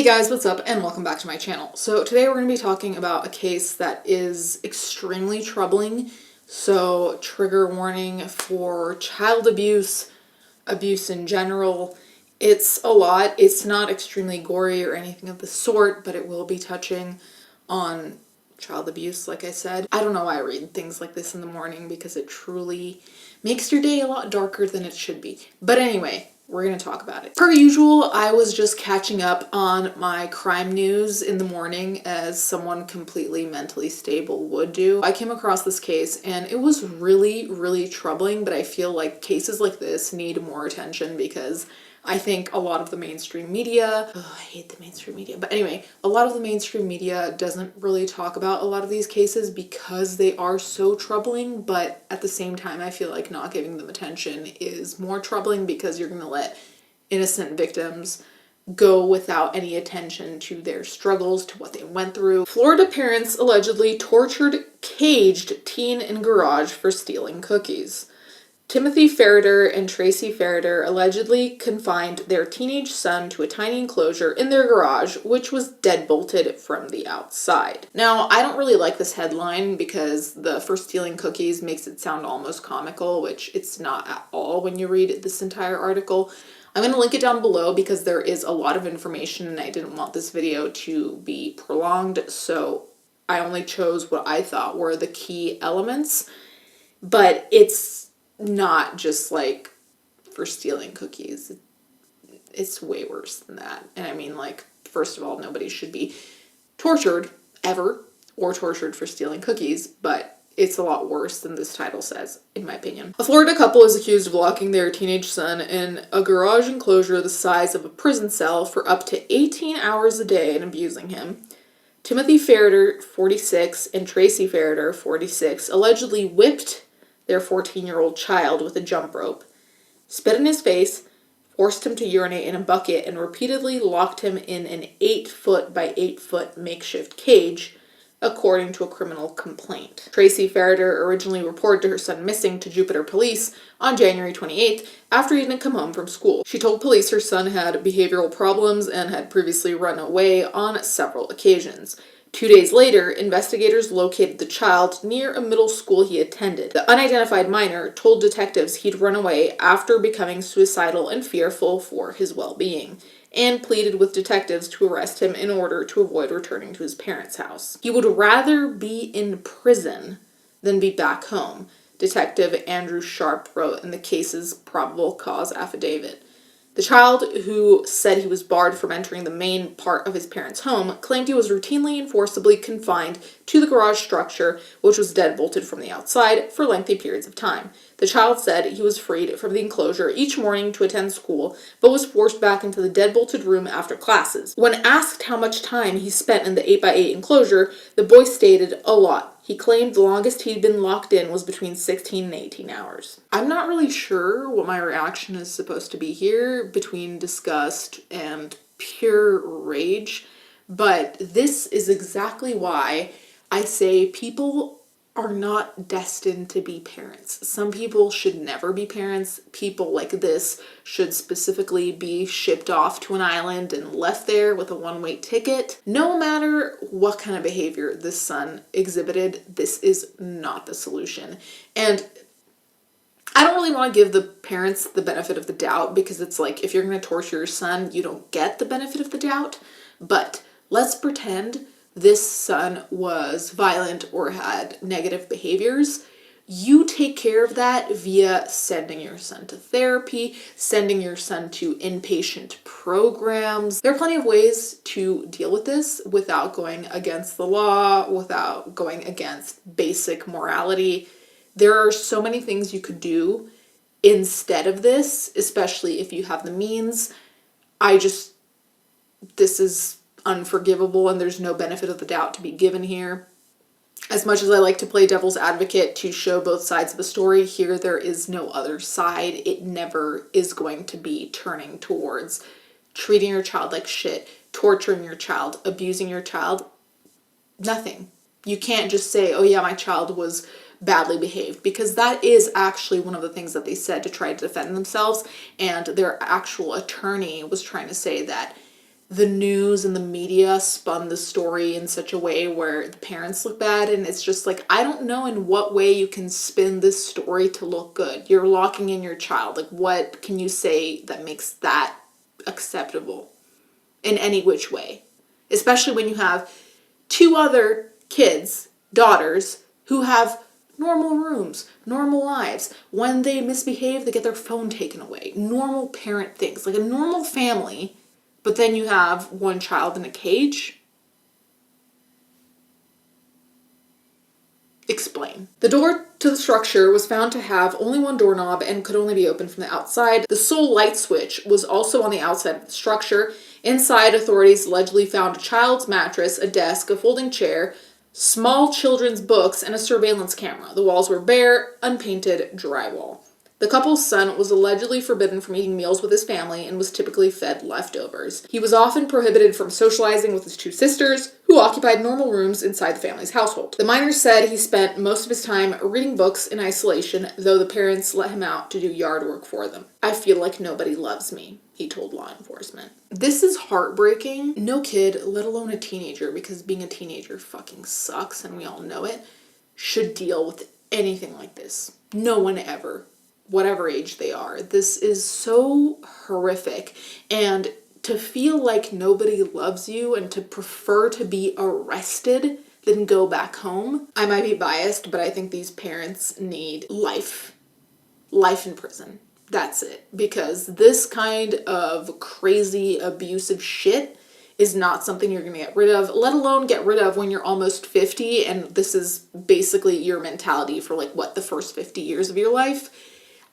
Hey guys, what's up and welcome back to my channel. So today we're going to be talking about a case that is extremely troubling. So trigger warning for child abuse, abuse in general. It's a lot. It's not extremely gory or anything of the sort, but it will be touching on child abuse, like I said. I don't know why I read things like this in the morning because it truly makes your day a lot darker than it should be. But anyway, we're going to talk about it. Per usual, I was just catching up on my crime news in the morning as someone completely mentally stable would do. I came across this case and it was really, really troubling, but I feel like cases like this need more attention because I think a lot of the mainstream media, I hate the mainstream media, but anyway, a lot of the mainstream media doesn't really talk about a lot of these cases because they are so troubling, but at the same time, I feel like not giving them attention is more troubling because you're going to let innocent victims go without any attention to their struggles, to what they went through. Florida parents allegedly tortured, caged teen in garage for stealing cookies. Timothy Ferreter and Tracy Ferreter allegedly confined their teenage son to a tiny enclosure in their garage, which was deadbolted from the outside. Now, I don't really like this headline because the for stealing cookies makes it sound almost comical, which it's not at all when you read this entire article. I'm going to link it down below because there is a lot of information and I didn't want this video to be prolonged, so I only chose what I thought were the key elements, but it's not just like for stealing cookies. It's way worse than that. And I mean, like, first of all, nobody should be tortured ever or tortured for stealing cookies, but it's a lot worse than this title says, in my opinion. A Florida couple is accused of locking their teenage son in a garage enclosure the size of a prison cell for up to 18 hours a day and abusing him. Timothy Ferreter, 46, and Tracy Ferreter, 46, allegedly whipped their 14-year-old child with a jump rope, spit in his face, forced him to urinate in a bucket, and repeatedly locked him in an 8-foot by 8-foot makeshift cage, according to a criminal complaint. Tracy Ferreter originally reported her son missing to Jupiter Police on January 28th after he didn't come home from school. She told police her son had behavioral problems and had previously run away on several occasions. 2 days later, investigators located the child near a middle school he attended. The unidentified minor told detectives he'd run away after becoming suicidal and fearful for his well-being, and pleaded with detectives to arrest him in order to avoid returning to his parents' house. He would rather be in prison than be back home, Detective Andrew Sharp wrote in the case's probable cause affidavit. The child, who said he was barred from entering the main part of his parents' home, claimed he was routinely and forcibly confined to the garage structure, which was deadbolted from the outside, for lengthy periods of time. The child said he was freed from the enclosure each morning to attend school, but was forced back into the deadbolted room after classes. When asked how much time he spent in the 8x8 enclosure, the boy stated, "A lot." He claimed the longest he'd been locked in was between 16 and 18 hours. I'm not really sure what my reaction is supposed to be here between disgust and pure rage, but this is exactly why I say people are not destined to be parents. Some people should never be parents. People like this should specifically be shipped off to an island and left there with a one-way ticket. No matter what kind of behavior this son exhibited, this is not the solution. And I don't really want to give the parents the benefit of the doubt because it's like, if you're going to torture your son, you don't get the benefit of the doubt. But let's pretend this son was violent or had negative behaviors. You take care of that via sending your son to therapy, sending your son to inpatient programs. There are plenty of ways to deal with this without going against the law, without going against basic morality. There are so many things you could do instead of this, especially if you have the means. This is unforgivable and there's no benefit of the doubt to be given here. As much as I like to play devil's advocate to show both sides of the story, here there is no other side. It never is going to be turning towards treating your child like shit, torturing your child, abusing your child. Nothing. You can't just say, oh yeah, my child was badly behaved, because that is actually one of the things that they said to try to defend themselves, and their actual attorney was trying to say that the news and the media spun the story in such a way where the parents look bad, and it's just like, I don't know in what way you can spin this story to look good. You're locking in your child. Like, what can you say that makes that acceptable in any which way? Especially when you have two other kids, daughters, who have normal rooms, normal lives. When they misbehave, they get their phone taken away. Normal parent things, like a normal family. But then you have one child in a cage? Explain. The door to the structure was found to have only one doorknob and could only be opened from the outside. The sole light switch was also on the outside of the structure. Inside, authorities allegedly found a child's mattress, a desk, a folding chair, small children's books, and a surveillance camera. The walls were bare, unpainted drywall. The couple's son was allegedly forbidden from eating meals with his family and was typically fed leftovers. He was often prohibited from socializing with his two sisters, who occupied normal rooms inside the family's household. The minor said he spent most of his time reading books in isolation, though the parents let him out to do yard work for them. I feel like nobody loves me, he told law enforcement. This is heartbreaking. No kid, let alone a teenager, because being a teenager fucking sucks and we all know it, should deal with anything like this. No one ever. Whatever age they are. This is so horrific. And to feel like nobody loves you and to prefer to be arrested than go back home. I might be biased, but I think these parents need life. Life in prison. That's it. Because this kind of crazy abusive shit is not something you're going to get rid of, let alone get rid of when you're almost 50 and this is basically your mentality for like, what, the first 50 years of your life?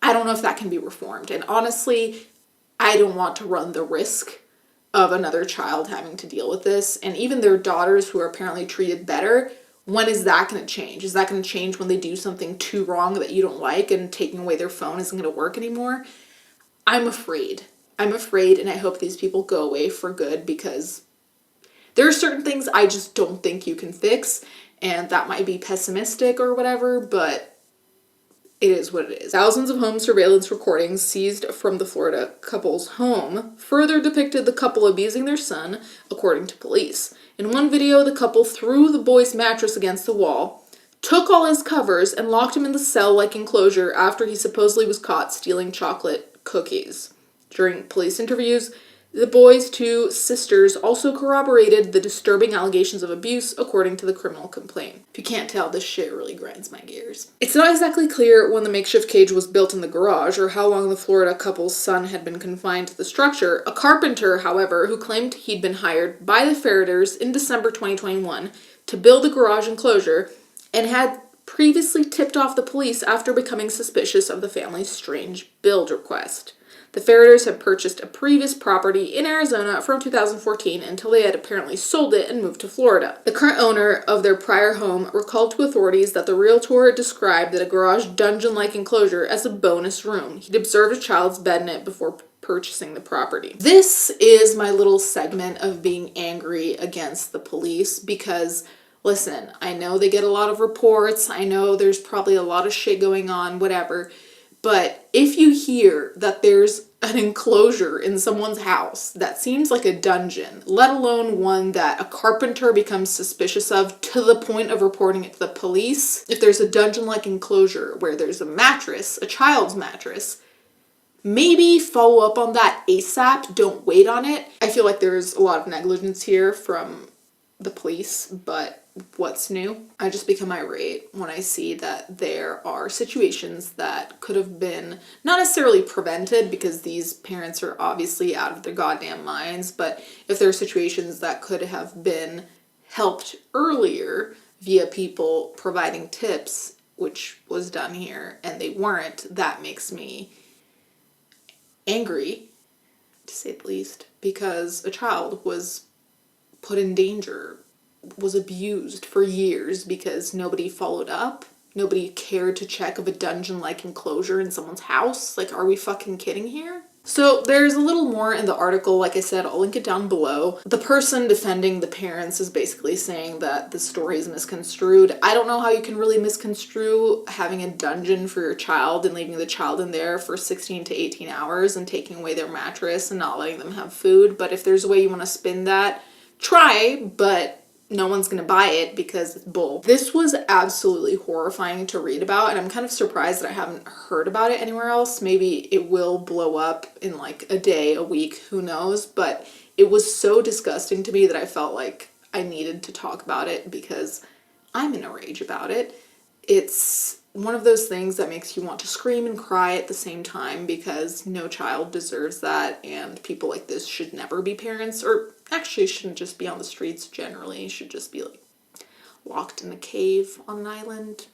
I don't know if that can be reformed. And honestly, I don't want to run the risk of another child having to deal with this. And even their daughters who are apparently treated better, when is that going to change? Is that going to change when they do something too wrong that you don't like and taking away their phone isn't going to work anymore? I'm afraid. I'm afraid, and I hope these people go away for good because there are certain things I just don't think you can fix. And that might be pessimistic or whatever, but it is what it is. Thousands of home surveillance recordings seized from the Florida couple's home further depicted the couple abusing their son, according to police. In one video, the couple threw the boy's mattress against the wall, took all his covers, and locked him in the cell-like enclosure after he supposedly was caught stealing chocolate cookies. During police interviews, the boy's two sisters also corroborated the disturbing allegations of abuse, according to the criminal complaint. If you can't tell, this shit really grinds my gears. It's not exactly clear when the makeshift cage was built in the garage or how long the Florida couple's son had been confined to the structure. A carpenter, however, who claimed he'd been hired by the Ferreters in December 2021 to build the garage enclosure and had previously tipped off the police after becoming suspicious of the family's strange build request. The Ferreters had purchased a previous property in Arizona from 2014 until they had apparently sold it and moved to Florida. The current owner of their prior home recalled to authorities that the realtor described the garage dungeon-like enclosure as a bonus room. He'd observed a child's bed in it before purchasing the property. This is my little segment of being angry against the police because, listen, I know they get a lot of reports. I know there's probably a lot of shit going on, whatever. But if you hear that there's an enclosure in someone's house that seems like a dungeon, let alone one that a carpenter becomes suspicious of to the point of reporting it to the police, if there's a dungeon-like enclosure where there's a mattress, a child's mattress, maybe follow up on that ASAP. Don't wait on it. I feel like there's a lot of negligence here from the police, but what's new? I just become irate when I see that there are situations that could have been not necessarily prevented because these parents are obviously out of their goddamn minds, but if there are situations that could have been helped earlier via people providing tips, which was done here, and they weren't, that makes me angry, to say the least, because a child was put in danger, was abused for years because nobody followed up. Nobody cared to check of a dungeon-like enclosure in someone's house. Like, are we fucking kidding here? So there's a little more in the article. Like I said, I'll link it down below. The person defending the parents is basically saying that the story is misconstrued. I don't know how you can really misconstrue having a dungeon for your child and leaving the child in there for 16 to 18 hours and taking away their mattress and not letting them have food. But if there's a way you want to spin that, try, but no one's gonna buy it because it's bull. This was absolutely horrifying to read about, and I'm kind of surprised that I haven't heard about it anywhere else. Maybe it will blow up in like a day, a week, who knows, but it was so disgusting to me that I felt like I needed to talk about it because I'm in a rage about it. It's one of those things that makes you want to scream and cry at the same time because no child deserves that, and people like this should never be parents, or actually shouldn't just be on the streets generally, should just be like locked in a cave on an island,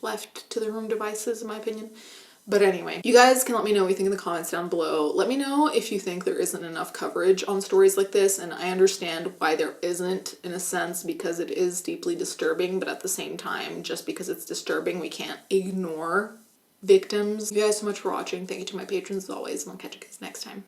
left to their own devices, in my opinion. But anyway, you guys can let me know what you think in the comments down below. Let me know if you think there isn't enough coverage on stories like this, and I understand why there isn't, in a sense, because it is deeply disturbing, but at the same time, just because it's disturbing, we can't ignore victims. Thank you guys so much for watching. Thank you to my patrons as always, and I'll catch you guys next time.